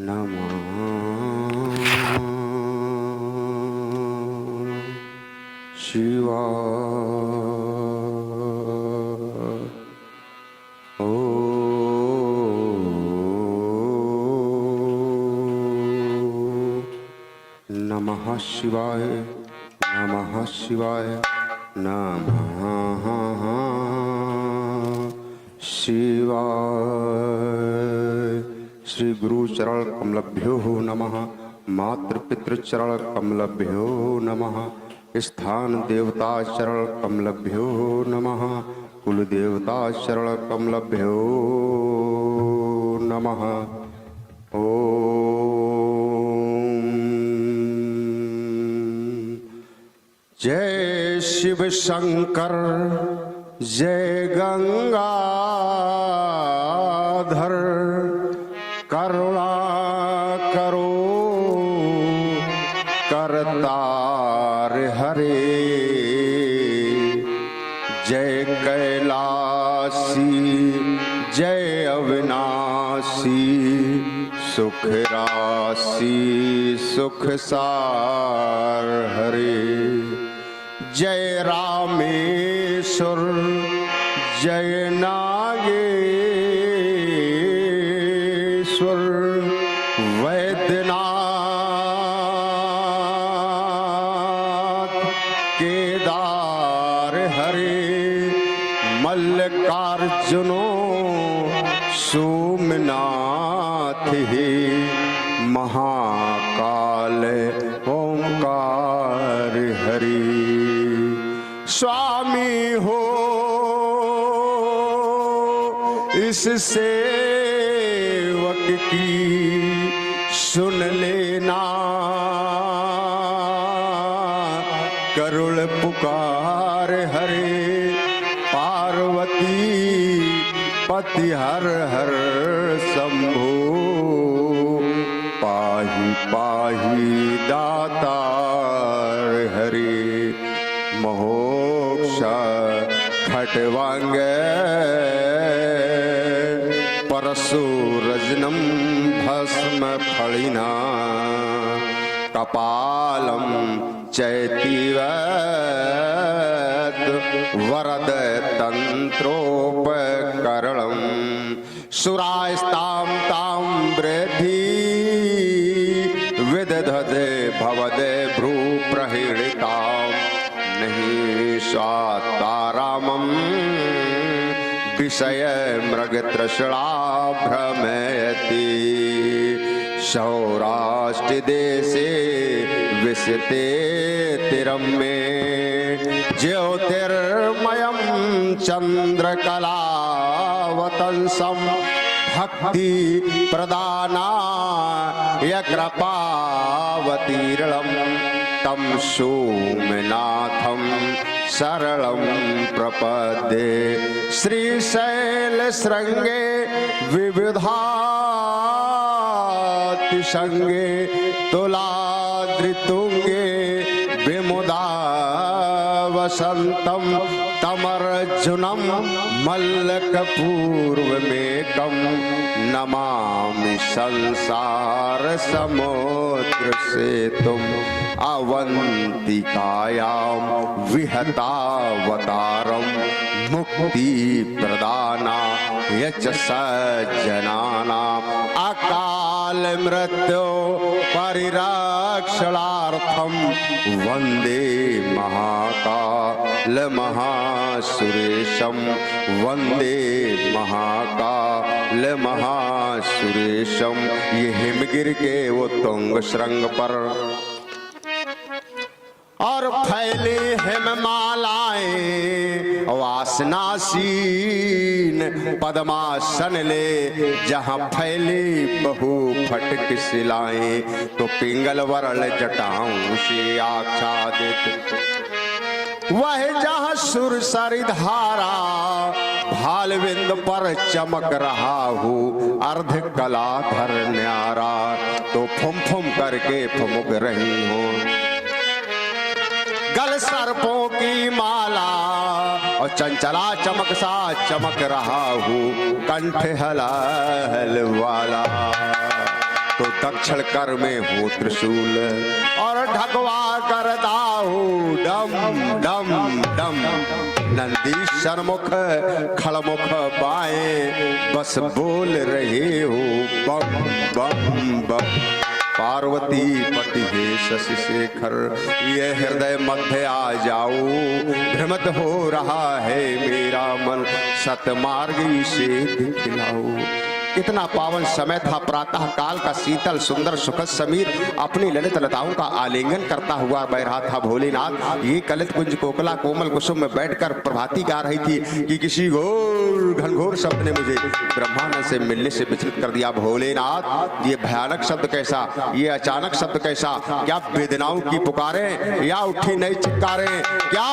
नमः शिवाय। नमः शिवाय, नमः शिवाय, नमः शिवाय। श्री गुरु चरण कमलभ्यो नमः, मातृपितृचरण कमलभ्यो नमः, स्थान देवता चरण कमलभ्यो नमः, कुल देवता चरण कमलभ्यो नमः। जय शिव शंकर, जय गंगाधर, करुणा करो करतार हरे। जय कैलासी, जय अविनाशी, सुख राशि सुख सार हरे। जय रामेश्वर, जय नागेश्वर, वैद्यनाथ केदार हरे। मल्लिकार्जुनो सोमनाथ हे, महाकाल ओंकार हरि। स्वामी हो इस सेवक की सुन लेना, करुण पुकार हरे। पार्वती पति हर हर शंभो, पाहि पाहि दातार हरे। मोक्ष खटवांगे परशुरजनम भस्म फलिना, कपालम चैतीवत वरद तंत्रोपकरणम। सुरास्तां तां वृद्धि विदधते भवदे भ्रूप्रहीणितां, नहीं स्वात्तारामं विषय मृगतृष्णा भ्रमयति। सौराष्ट्र देशे विशते तिरम्मे, ज्योतिर्मयं चंद्रकलावतंसं, भक्ति प्रदानाय कृपावतीर्णं, तं सोमनाथं शरणं प्रपद्ये। श्रीशैल शृंगे विविधातिशंगे, तुलाद्रितुंगे विमुदा वसंतम, तमर्जुनम मल्लकपूर्वमेकं, नमामि संसार समुद्र सेतुम्। अवंतिकायां विहतावतारं, मुक्ति प्रदानाय च सज्जनानाम्, अकाल मृत्यु परिरक्षणार्थं, वन्दे महाकाल महासुरेशं, वन्दे महाकाल महासुरेशं। ये हिमगिर के वो तुंग श्रृंग पर और फैले हिममालाएं, वासनासीन पद्मासन ले, जहाँ फैले बहु फटक शिलाएं, तो पिंगल वरल जटाओं से आच्छादित। वह जहाँ सुरसरी धारा भालविंद पर चमक रहा हो, अर्ध कलाधर न्यारा, तो फुम फुम करके फुमुक रही हो। गल सर्पों की माला और चंचला चमक सा चमक रहा हूँ, कंठ हलाल वाला। तो दक्षिण कर में हो त्रिशूल और ढकवा कर दाऊ डम डम डम। नंदीश्वर मुख खड़मुख बाएं बस बोल रहे हो बम बम बम। पार्वती पति हे शशि शेखर ये हृदय मध्य आ जाओ, भ्रमत हो रहा है मेरा मन सतमार्गी से दिखलाओ। कितना पावन समय था, प्रातः काल का शीतल सुंदर सुखद समीर अपनी ललित लताओं का आलिंगन करता हुआ बह रहा था भोलेनाथ। ये कलित कुंज कोकला कोमल कुसुम में बैठकर प्रभाती गा रही थी कि किसी घोर घनघोर शब्द ने मुझे ब्रह्मानंद से मिलने से विचलित कर दिया। भोलेनाथ ये भयानक शब्द कैसा, ये अचानक शब्द कैसा, क्या वेदनाओं की पुकारे या उठी नई चित्कारे, क्या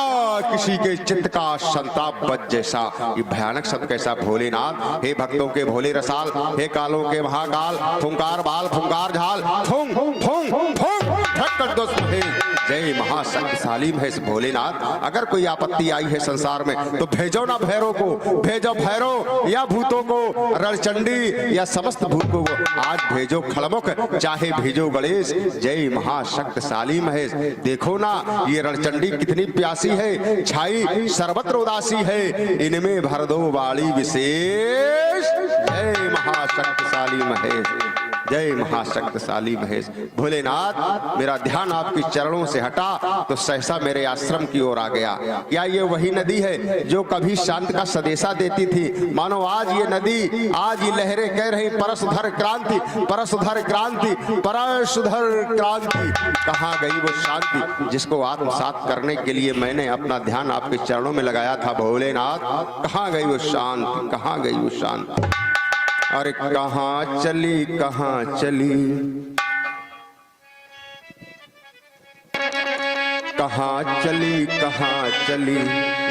किसी के चित्त का संताप बज जैसा ये भयानक शब्द कैसा। भोलेनाथ हे भक्तों के भोले रसाल, हे कालों के महाकाल, फुंकार बाल फुंकार झाल फुंग फुंग फुंग ठक्कर दोस्त महेश, जय महाशक्तिशाली महेश भोलेनाथ। अगर कोई आपत्ति आई है संसार में तो भेजो ना भैरव को, भेजो भैरव या भूतों को, रणचंडी या समस्त भूतों को, आज भेजो खड़मुख चाहे भेजो गणेश, जय महाशक्तिशाली महेश। देखो ना ये रणचंडी कितनी प्यासी है, छाई सर्वत्र उदासी है, इनमें भर दो वाली विशेष, जय महाशक्तिशाली महेश, जय महाशक्तिशाली महेश। भोलेनाथ मेरा ध्यान आपके चरणों से हटा तो सहसा मेरे आश्रम की ओर आ गया। क्या ये वही नदी है जो कभी शांत का संदेशा देती थी? मानो आज ये नदी, आज ये लहरें कह रही परसुधर क्रांति परसुधर क्रांति परसुधर क्रांति। कहाँ गई वो शांति जिसको आत्मसात करने के लिए मैंने अपना ध्यान आपके चरणों में लगाया था? भोलेनाथ कहाँ गई वो शांति, कहाँ गई वो शांति? अरे कहाँ चली कहाँ चली, कहाँ चली कहाँ चली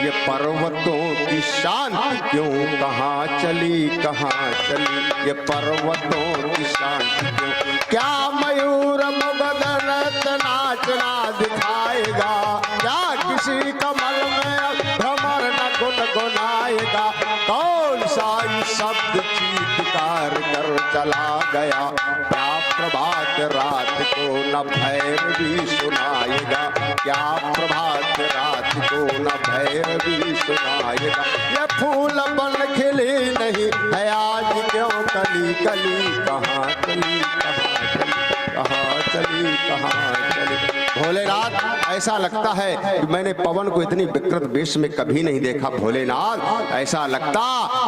ये पर्वतों की शांति क्यों? कहाँ चली कहाँ चली ये पर्वतों की शांति क्यों? क्या मयूर मगधनत नाचना दिखाएगा, क्या किसी कमल में भ्रमर न गुनगुनाएगा? कौन सा शब्द चीत्कार कर चला गया, क्या प्रभात रात को न भैरवी सुनाएगा, क्या प्रभात रात को न भैरवी सुनाएगा? ये फूल बन खिले नहीं है आज क्यों कली कली, कहाँ चली कहाँ चली, कहाँ चली कहाँ चली? भोलेनाथ ऐसा लगता है कि मैंने पवन को इतनी विकृत वेश में कभी नहीं देखा। भोलेनाथ ऐसा लगता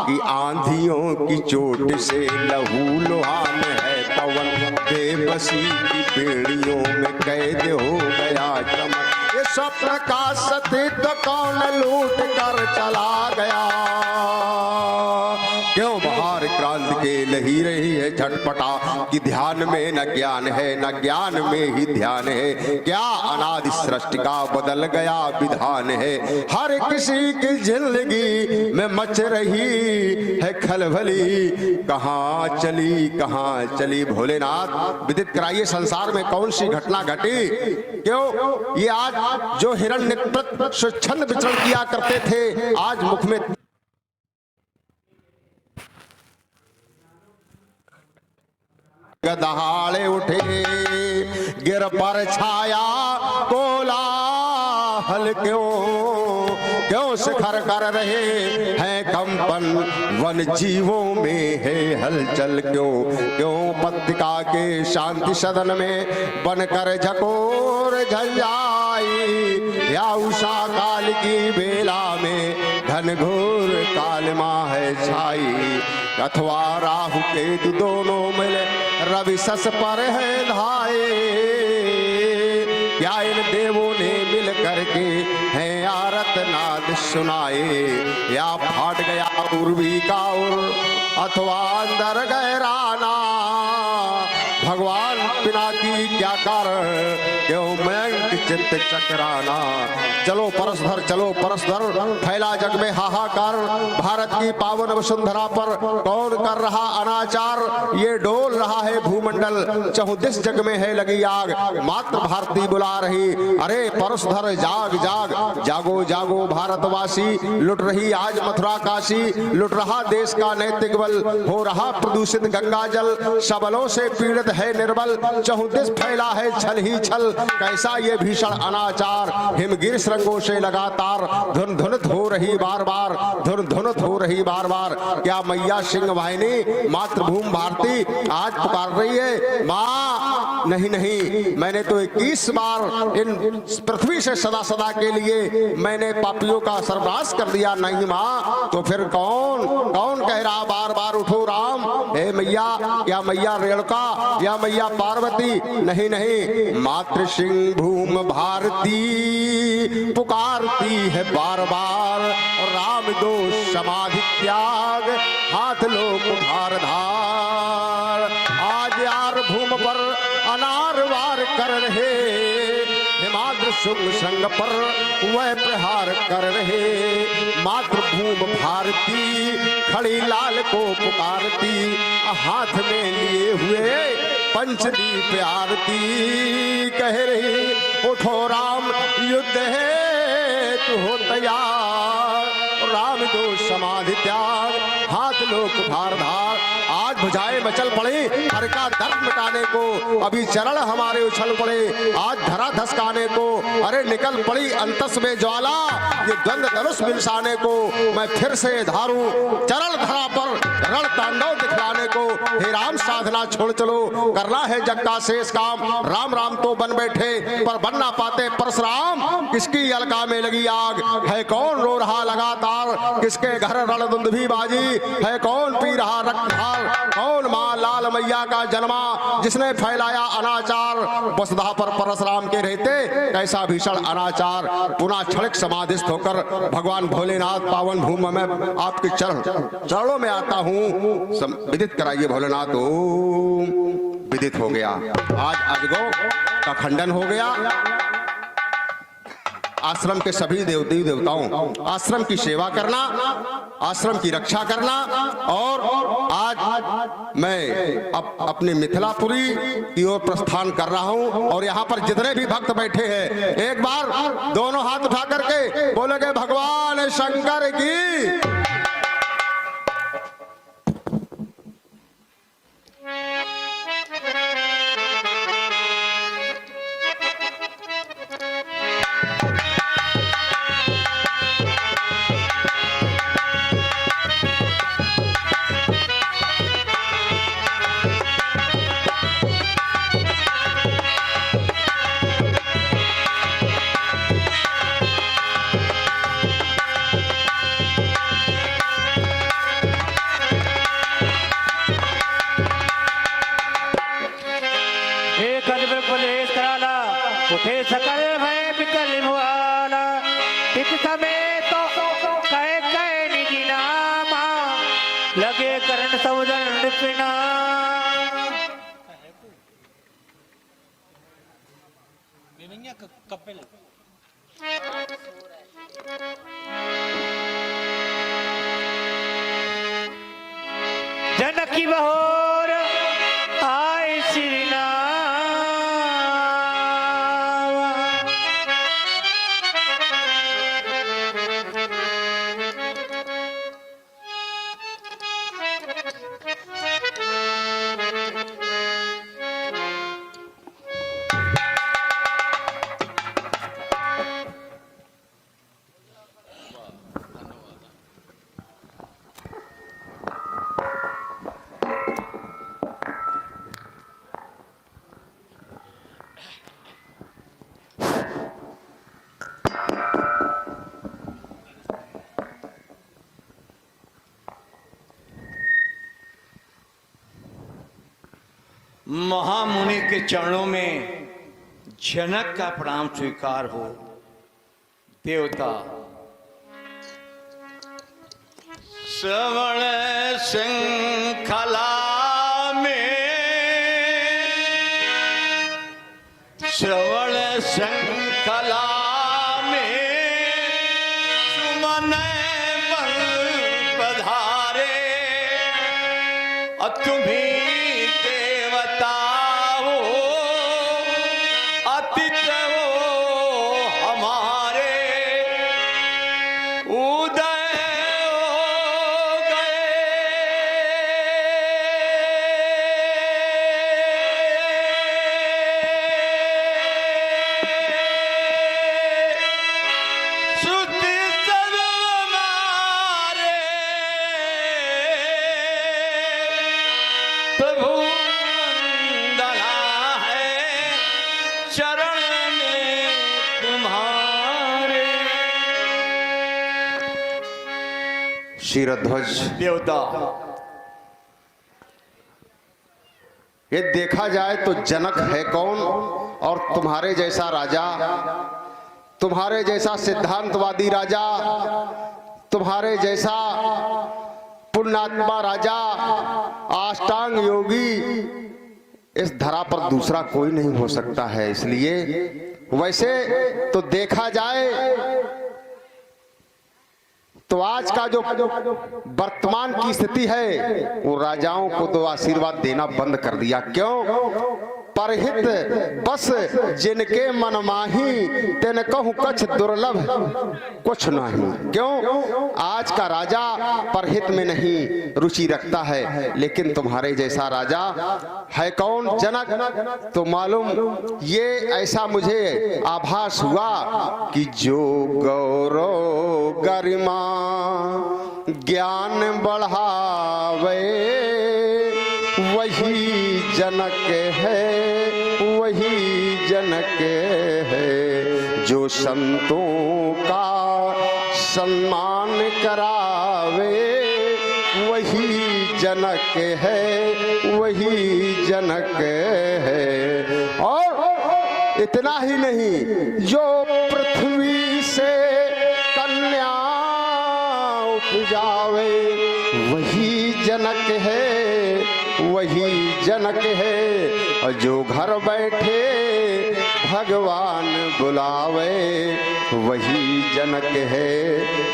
कि आंधियों की चोट से लहू लुहान है पवन, बेबसी की बेड़ियों में कैद हो गया चमन। ये स्वप्न का सतीत्व कौन लूट कर चला गया? क्यों बाहर क्रांति के लही रही है झटपटा कि ध्यान में न ज्ञान है न ज्ञान में ही ध्यान है, क्या अनादि सृष्टि का बदल गया विधान है? हर किसी की जिंदगी में मच रही है खलबली, कहाँ कहाँ चली? भोलेनाथ विदित कराइए संसार में कौन सी घटना घटी? क्यों ये आज जो हिरण्य स्वच्छंद विचरण किया करते थे आज मुख में दहाड़े उठे, गिर पर छाया कोलाहल क्यों? क्यों शिखर कर रहे हैं कंपन, वन जीवों में है हलचल क्यों? क्यों पत्रिका के शांति सदन में बनकर झकोर झंझाई, या उषा काल की बेला में घनघोर कालिमा है छाई, अथवा राहु केतु दोनों मिले रवि सस पर है धाये, क्या इन देवों ने मिल करके हैं आरत नाद सुनाए, या फाट गया पूर्वी का उर अथवा अंदर गहराना? भगवान पिनाकी क्या कारण क्यों मैं चित्त चकराना? चलो परसधर चलो परसधर, फैला जग में हाहाकार, भारत की पावन वसुंधरा पर कौन कर रहा अनाचार? ये डोल रहा है भूमंडल, चहुदिस जग में है लगी आग, मात्र भारती बुला रही, अरे परसधर जाग जाग, जागो जाग जागो भारतवासी, लुट रही आज मथुरा काशी, लुट रहा देश का नैतिक बल, हो रहा प्रदूषित गंगा जल, सबलों से पीड़ित है निर्बल, चहुदिस फैला है छल ही छल, कैसा ये भीषण अनाचार, हिमगिर श्रृंगों से लगातार धुन धुनत हो रही बार बार, धुन धुनत हो रही बार बार। क्या मैया सिंह वाहिनी मातृभूमि भारती आज पुकार रही है? माँ नहीं नहीं, मैंने तो 21 बार इन पृथ्वी से सदा सदा के लिए मैंने पापियों का सर्वनाश कर दिया। नहीं माँ, तो फिर कौन कौन कह रहा बार बार उठो राम? हे मैया, या मैया रेणुका या मैया पार्वती? नहीं नहीं, मातृ सिंह भूमि भारती पुकारती है बार बार, और राम दो समाधि त्याग हाथ लो कुठार धार। आज यार भूमि पर अनार वार कर रहे, हिमाद्र शुक्ल संग पर वह प्रहार कर रहे, मातृभूमि भारती खड़ी लाल को पुकारती, हाथ में लिए हुए पंचदीप आरती, कह रही उठो राम युद्ध है तू हो तैयार, राम दो समाधि त्याग हाथ लो कुठार धार। आज भुजाएं मचल पड़े हर का दर्द मिटाने को, अभी चरण हमारे उछल पड़े आज धरा धसकाने को, अरे निकल पड़ी अंतस में ज्वाला ये द्वंद धनुष मिलसाने को, मैं फिर से धारूं चरण धरा पर रण तांडव दिखलाने को। हे राम साधना छोड़ चलो, करना है जग का शेष काम, राम राम तो बन बैठे पर बन ना पाते परशुराम, किसकी अलका में लगी आग है कौन रो रहा लगातार, किसके घर रणधुंदुभी बाजी है कौन पी रहा रक्तधार, कौन माँ लाल मैया का जन्मा जिसने फैलाया अनाचार, वसुधा पर परशुराम के रहते कैसा भीषण अनाचार। पुनः क्षणिक समाधिस्थ होकर भगवान भोलेनाथ पावन भूमि में आपके चरणों में आता हूँ, विदित कराइए भोलेनाथ। ओम विदित हो गया। आज अजगौ का खंडन हो गया। आश्रम के सभी देवी देवताओं आश्रम की सेवा करना, आश्रम की रक्षा करना, और आज मैं अपनी मिथिलापुरी की ओर प्रस्थान कर रहा हूं, और यहाँ पर जितने भी भक्त बैठे हैं एक बार दोनों हाथ उठा करके बोलेंगे भगवान शंकर की। उठे सकल भय विकल भुआला, इत समय तो कह निजी नामा, लगे करण सौदन नृपिना। जनकी बहोर आए श्री नाम, महामुनि के चरणों में जनक का प्रणाम स्वीकार हो। देवता श्रवण श्रृंखला में, श्रवण श्रृंखला में सुमन पधारे, तुम्ही क्षीरध्वज, देवता। ये देखा जाए तो जनक है कौन, और तुम्हारे जैसा राजा, तुम्हारे जैसा सिद्धांतवादी राजा, तुम्हारे जैसा पुण्यात्मा राजा, अष्टांग योगी इस धरा पर दूसरा कोई नहीं हो सकता है। इसलिए वैसे तो देखा जाए तो आज का जो वर्तमान की स्थिति है वो राजाओं को तो आशीर्वाद देना बंद कर दिया। क्यों? परहित बस जिनके मन माही, तेन कहूं कछ दुर्लभ कुछ नहीं। क्यों? आज का राजा परहित में नहीं रुचि रखता है, लेकिन तुम्हारे जैसा राजा है कौन? जनक। तो मालूम ये ऐसा मुझे आभास हुआ कि जो गौरव गरिमा ज्ञान बढ़ावे वही जनक है, वही जनक है। जो संतों का सम्मान करावे वही जनक है, वही जनक है। और इतना ही नहीं, जो पृथ्वी से कन्या उपजावे वही जनक है, वही जनक है। और जो घर बैठे भगवान बुलावे वही जनक है,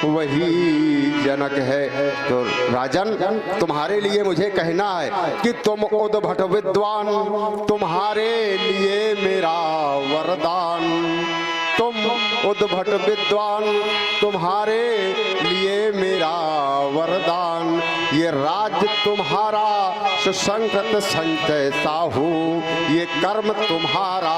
वही जनक है। तो राजन, तुम्हारे लिए मुझे कहना है कि तुम उद्भट विद्वान, तुम्हारे लिए मेरा वरदान। तुम उद्भट विद्वान, तुम्हारे लिए मेरा वरदान। ये राज्य तुम्हारा सुसंगत संचय साहू, ये कर्म तुम्हारा